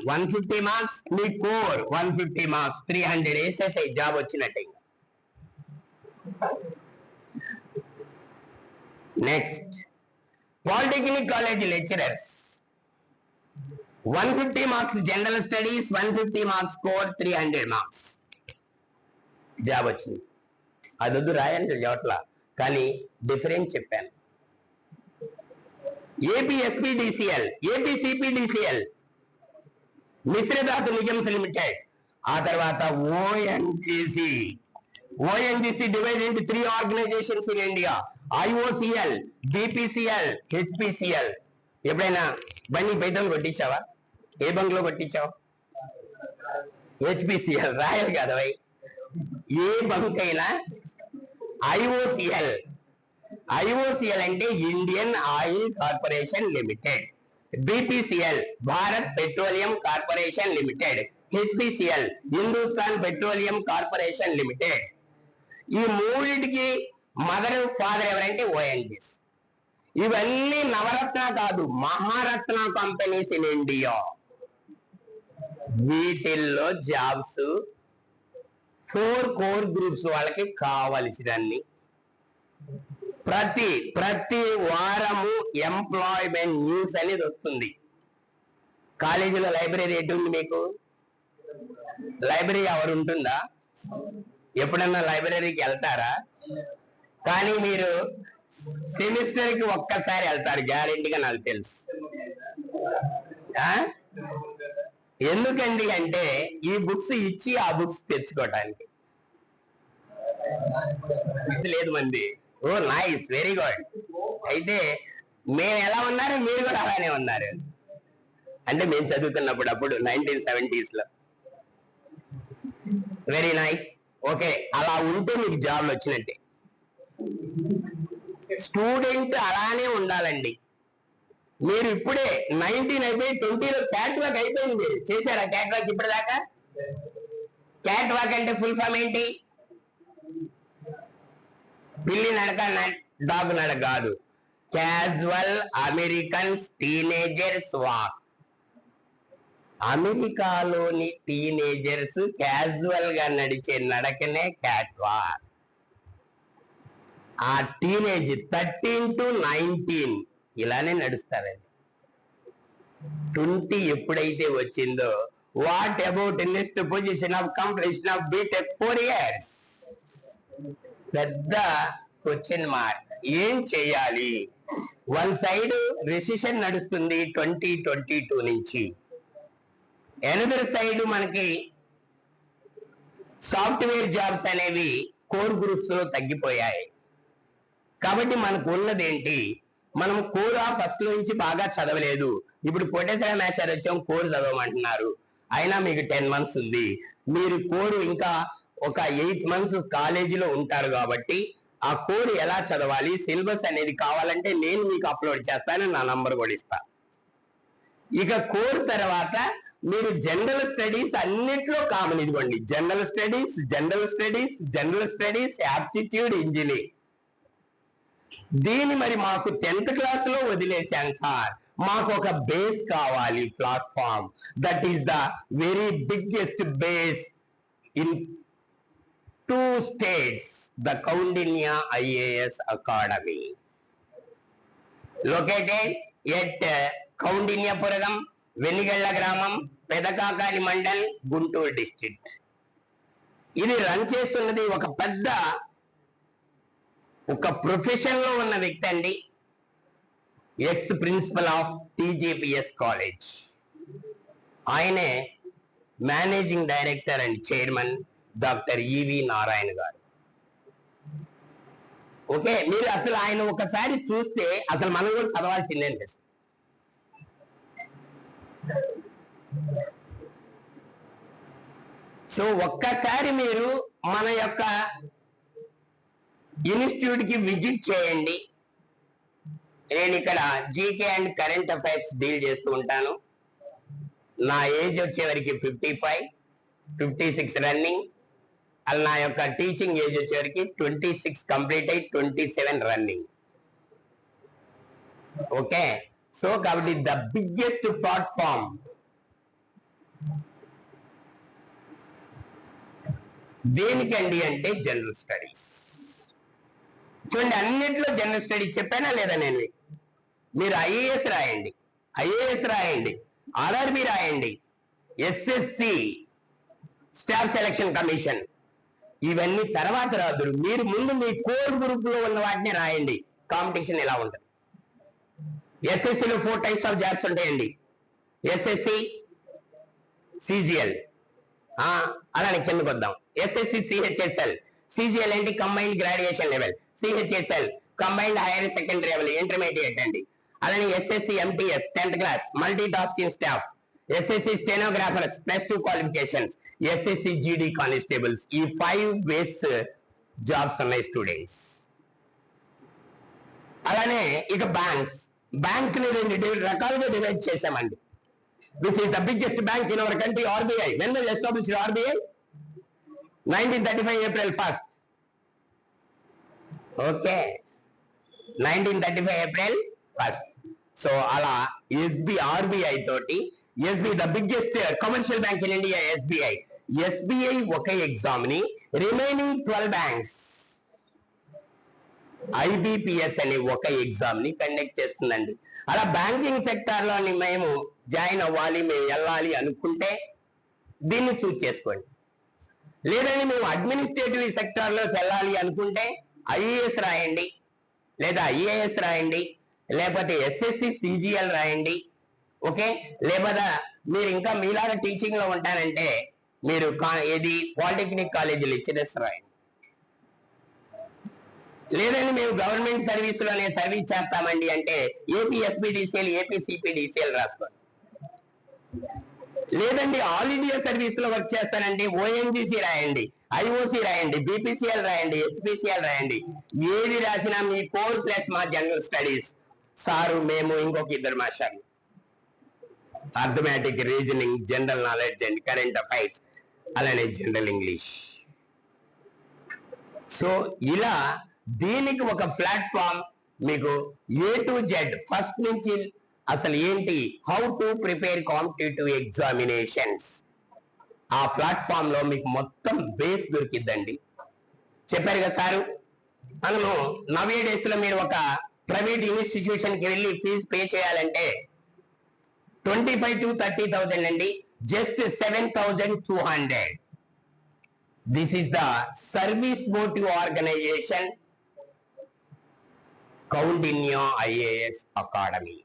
150 marks, మీ core 150 marks, 300 వేసేసే job వచ్చినట్టే. Next polytechnic college lecturers 150 marks general studies, 150 marks core, 300 marks job వచ్చింది. అదొద్దు రాయండి చోట్ల, కానీ డిఫరెన్స్ చెప్పాను. AP SPDCL, AP CPDCL, Mishra Dhatu నిగమ్స్ లిమిటెడ్, ఆ తర్వాత ONGC. ONGC divide into 3 organisations in India, IOCL, BPCL, HPCL. ఎప్పుడైనా బండి పెట్రోల్ కొట్టించావా? ఏ బంక్లో కొట్టించావు? హెచ్పిసిఎల్ రాయల్ కదా భయ్. ఏ బంక్ అయినా ఐఓసిఎల్. ఐఓసిఎల్ అంటే Indian oil corporation limited, BPCL Bharat petroleum corporation limited, HPCL Hindustan petroleum corporation limited. ఈ మూడింటికి మదర్ ఫాదర్ ఎవరంటే ఓఎన్జీసీ. ఇవన్నీ నవరత్న కాదు, మహారత్న కంపెనీస్ ఇన్ ఇండియా. వీటిల్లో జాబ్స్ 4 కోర్ గ్రూప్స్ వాళ్ళకి కావలసినన్ని. ప్రతి వారము ఎంప్లాయ్మెంట్ న్యూస్ అనేది వస్తుంది. కాలేజీలో లైబ్రరీ ఎటుంది మీకు? లైబ్రరీ అవర్ ఉంటుందా? ఎప్పుడన్నా లైబ్రరీకి వెళ్తారా? కానీ మీరు సెమిస్టర్ కి ఒక్కసారి వెళ్తారు గ్యారెంటీగా, నాకు తెలుసు. ఎందుకండి అంటే ఈ బుక్స్ ఇచ్చి ఆ బుక్స్ తెచ్చుకోవటానికి లేదు మంది. ఓ నైస్, వెరీ గుడ్. అయితే మేము ఎలా ఉన్నారు, మీరు కూడా అలానే ఉన్నారు. అంటే మేము చదువుకున్నప్పుడు అప్పుడు 1970s లో. Very nice. ఓకే, అలా ఉంటే మీకు జాబ్లు వచ్చినట్టే. స్టూడెంట్ అలానే ఉండాలండి. మీరు ఇప్పుడే 19 అయిపోయి 20లో క్యాట్ వాక్ అయిపోయింది. చేశారా క్యాట్ వాక్ ఇప్పటిదాకా? క్యాట్ వాక్ అంటే ఫుల్ ఫామ్ ఏంటి? పిల్లి నడక, డాగ్ నడక కాదు. Casual Americans teenagers walk. అమెరికాలోని టీనేజర్స్ క్యాజువల్ గా నడిచే నడకనే క్యాట్ వాక్. ఆ టీనేజ్ 13 to 19 ఇలానే నడుస్తారండి. 20 ఎప్పుడైతే వచ్చిందో, what about next position of completion of BTech 4 years? పెద్ద క్వశ్చన్ మార్క్. ఏం చేయాలి? వన్ సైడ్ రెసిషన్ నడుస్తుంది 2022 నుంచి, ఎనదర్ సైడ్ మనకి సాఫ్ట్వేర్ జాబ్స్ అనేవి కోర్ గ్రూప్స్ లో తగ్గిపోయాయి. కాబట్టి మనకు ఉన్నదేంటి? మనం కోర్ ఫస్ట్ నుంచి బాగా చదవలేదు, ఇప్పుడు పొటెన్షియల్ మ్యాచర్ వచ్చాం, కోర్ చదవమంటున్నారు. అయినా మీకు 10 months ఉంది. మీరు కోర్ ఇంకా ఒక 8 months కాలేజీలో ఉంటారు. కాబట్టి ఆ కోర్ ఎలా చదవాలి, సిలబస్ అనేది కావాలంటే నేను మీకు అప్లోడ్ చేస్తాను, నా నంబర్ కూడా ఇస్తా. ఇక కోర్ తర్వాత మీరు జనరల్ స్టడీస్ అన్నిట్లో కామన్ ఇదిగోండి. General studies, aptitude, engineering. దీన్ని మరి మాకు 10th class లో వదిలేశాను సార్, మాకు ఒక బేస్ కావాలి, platform. That is the very biggest base in 2 states, the Kaundinya IAS Academy, located at Kaundinyapuragam, Venigalla Gramam, Pedakakali Mandal, Guntur district. ఇది రన్ చేస్తున్నది ఒక ప్రొఫెషన్ లో ఉన్న వ్యక్తి అండి, ex principal of TJPS college. ఆయనే managing director and chairman doctor EV Narayana garu. Okay, మీరు అసలు ఆయన ఒకసారి చూస్తే అసలు మనం కూడా చదవాల్సిందే అనిపిస్తుంది. సో ఒక్కసారి మీరు మన యొక్క ఇన్స్టిట్యూట్ కి విజిట్ చేయండి. నేను ఇక్కడ GK and current affairs deal చేస్తూ ఉంటాను. నా ఏజ్ వచ్చేవరకు 55, 56 రన్నింగ్. అలా నా యొక్క టీచింగ్ ఏజ్ వచ్చేవరకు 26 కంప్లీట్ అయి 27 రన్నింగ్. ఓకే, సో కాబట్టి ద బిగ్గెస్ట్ ప్లాట్ఫామ్ దేనికండి అంటే జనరల్ స్టడీస్. చూడండి, అన్నిట్లో జనరల్ స్టడీస్ చెప్పానా లేదా నేను? మీరు ఐఏఎస్ రాయండి, ఆర్ఆర్బి రాయండి, ఎస్ఎస్సి స్టాఫ్ సెలక్షన్ కమిషన్, ఇవన్నీ తర్వాత రాదురు. మీరు ముందు మీ కోర్ గ్రూప్ లో ఉన్న వాటిని రాయండి. కాంపిటీషన్ ఎలా ఉంటుంది? ఎస్ఎస్సిలో 4 types ఆఫ్ జాబ్స్ ఉంటాయండి. ఎస్ఎస్సి, సిజిఎల్, అలానే కిందకు వద్దాం. ఎస్ఎస్సి సిహెచ్ఎస్ఎల్, సిజిఎల్ ఏంటి? Combined graduation level, CHSL combined higher secondary level, intermediate అండి. అలానే SSC MTS 10th class multi tasking staff, SSC stenographers +2 qualifications, SSC GD constables. ఈ 5 వేస్ జాబ్స్ ఉన్నాయి students. అలానే ఇక బ్యాంక్స్ ని 2 రకాలుగా డివైడ్ చేశామండి. Which is the biggest bank in our country? RBI. When was established RBI? 1935 April 1st. Okay, 1935 April 1st. So అలా RBI తోటి SB the biggest commercial bank in India SBI ఒక exam ని remaining 12 banks IBPS అనే ఒక exam ని conduct చేస్తుందండి. అలా banking sector లోని మేము జాయిన్ అవ్వాలి, మేము వెళ్ళాలి అనుకుంటే దీన్ని చూస్ చేసుకోండి. లేదంటే మేము అడ్మినిస్ట్రేటివ్ సెక్టార్ లోకి వెళ్ళాలి అనుకుంటే ఐఏఎస్ రాయండి, లేదా ఐఏఎస్ రాయండి, లేకపోతే ఎస్ఎస్సి సిజిఎల్ రాయండి. ఓకే, లేకపోతే మీరు ఇంకా మీలాగా టీచింగ్ లో ఉంటారంటే మీరు ఏది పాలిటెక్నిక్ కాలేజీ లెక్చరర్స్ రాయండి. లేదండి మేము గవర్నమెంట్ సర్వీస్ లోనే సర్వీస్ చేస్తామండి అంటే ఏపీ ఎస్పీడీసీఎల్, ఏపీ సిపిడిసిఎల్ రాసుకోండి. లేదండి ఆల్ ఇండియా సర్వీస్ లో వర్క్ చేస్తానండి ఓఎన్జీసీ రాయండి, ఐఓసి రాయండి, బీపీసీఎల్ రాయండి, హెచ్పిసిఎల్ రాయండి. ఏది రాసినా మీ కోర్ ప్లస్ మా జనరల్ స్టడీస్ సారు, మేము ఇంకొక 2 మాస్టర్లు, arithmetic, reasoning, general knowledge and current affairs, అలానే జనరల్ ఇంగ్లీష్. సో ఇలా దీనికి ఒక ప్లాట్ఫామ్ మీకు A to Z ఫస్ట్ నుంచి అసలు ఏంటి, how to prepare competitive examinations, ఆ ప్లాట్ఫామ్ లో మీకు మొత్తం బేస్ దొరికిద్దండి. చెప్పారు కదా సారు, మనము నవే డేస్ లో మీరు ఒక ప్రైవేట్ ఇన్స్టిట్యూషన్ కి వెళ్ళి ఫీజు పే చేయాలంటే 25,000 to 30,000 అండి, just 7,200. This is the service motive organisation Kaundinya IAS academy.